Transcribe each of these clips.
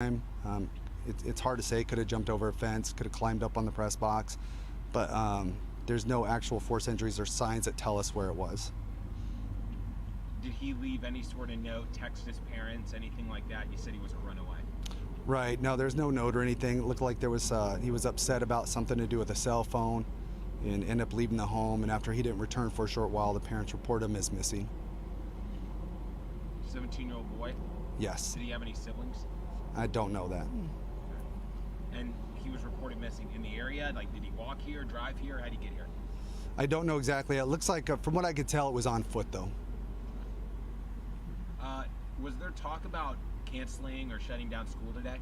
It's hard to say. Could have jumped over a fence, could have climbed up on the press box, but there's no actual force injuries or signs that tell us where it was. Did he leave any sort of note, text his parents, anything like that? You said he was a runaway. Right. No, there's no note or anything. It looked like there was he was upset about something to do with a cell phone and ended up leaving the home, and after he didn't return for a short while, the parents reported him as missing. 17-year-old boy? Yes. Did he have any siblings? I don't know that. And he was reported missing in the area? Like, did he walk here, drive here? How did he get here? I don't know exactly. It looks like, from what I could tell, it was on foot, though. Was there talk about canceling or shutting down school today?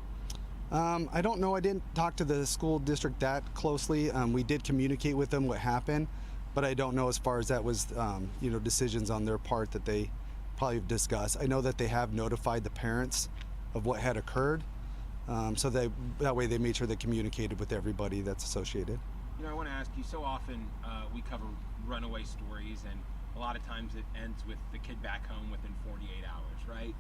I don't know. I didn't talk to the school district that closely. We did communicate with them what happened, but I don't know as far as that was, decisions on their part that they probably discussed. I know that they have notified the parents of what had occurred, so that way they made sure they communicated with everybody that's associated. I want to ask you, so often we cover runaway stories, and a lot of times it ends with the kid back home within 48 hours, right?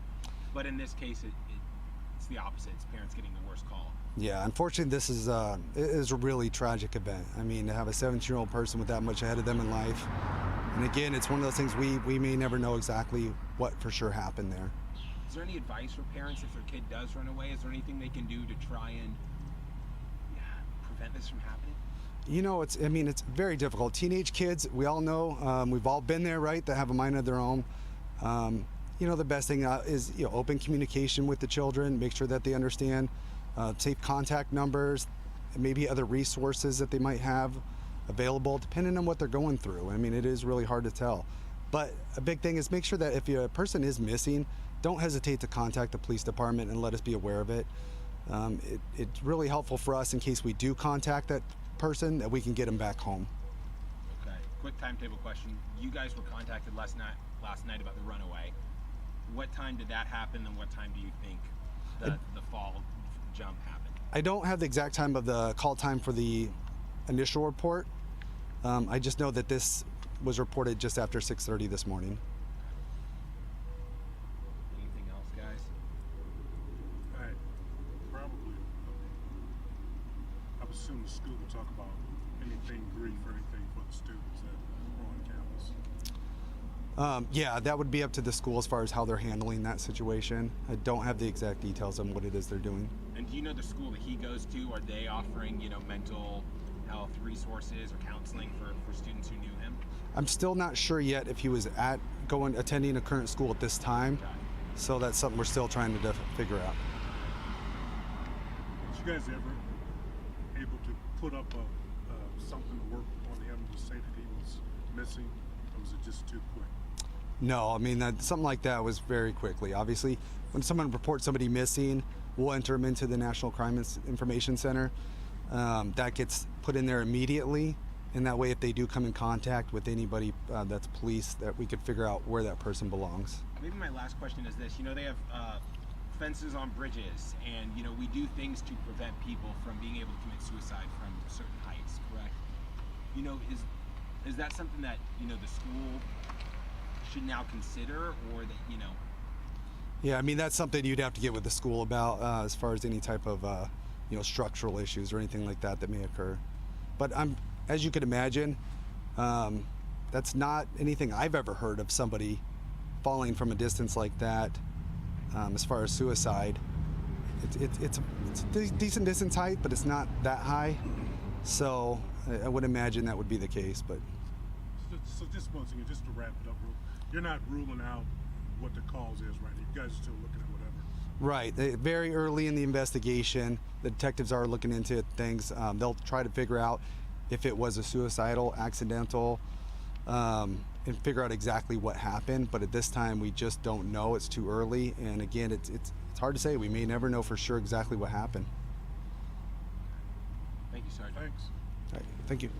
But in this case, it's the opposite. It's parents getting the worst call. Yeah, unfortunately, this is it is a really tragic event. I mean, to have a 17-year-old person with that much ahead of them in life, and again, it's one of those things we may never know exactly what for sure happened there. Is there any advice for parents if their kid does run away? Is there anything they can do to try and prevent this from happening? It's very difficult. Teenage kids, we all know, we've all been there, right, that have a mind of their own. The best thing is open communication with the children, make sure that they understand safe contact numbers, and maybe other resources that they might have available, depending on what they're going through. I mean, it is really hard to tell. But a big thing is make sure that if a person is missing, don't hesitate to contact the police department and let us be aware of it. It's really helpful for us in case we do contact that person, that we can get them back home. Okay, quick timetable question. You guys were contacted last night about the runaway. What time did that happen, and what time do you think the fall jump happened? I don't have the exact time of the call time for the initial report. I just know that this was reported just after 6:30 this morning. Anything else, guys? I would assume the school would talk about anything grief or anything for the students that are on campus. Yeah, that would be up to the school as far as how they're handling that situation. I don't have the exact details on what it is they're doing. And do you know the school that he goes to? Are they offering, mental health resources or counseling for students who knew him? I'm still not sure yet if he was attending a current school at this time. Okay. So that's something we're still trying to figure out. Was you guys ever able to put up something to work on him to say that he was missing, or was it just too quick? No, I mean, something like that was very quickly. Obviously, when someone reports somebody missing, we'll enter them into the National Crime Information Center. That gets put in there immediately, and that way if they do come in contact with anybody that's police, that we could figure out where that person belongs. Maybe my last question is this. They have fences on bridges, and we do things to prevent people from being able to commit suicide from certain heights, correct? Is that something that the school should now consider, or that Yeah, I mean, that's something you'd have to get with the school about as far as any type of structural issues or anything like that may occur. But as you can imagine, that's not anything I've ever heard of somebody falling from a distance like that. As far as suicide, it's a decent distance height, but it's not that high. So I would imagine that would be the case. But So just one thing, just to wrap it up, you're not ruling out what the cause is, right? You guys are still looking at whatever. Right. Very early in the investigation, the detectives are looking into things. They'll try to figure out if it was a suicidal, accidental, and figure out exactly what happened. But at this time, we just don't know. It's too early. And again, it's hard to say. We may never know for sure exactly what happened. Thank you, Sergeant. Thanks. All right. Thank you.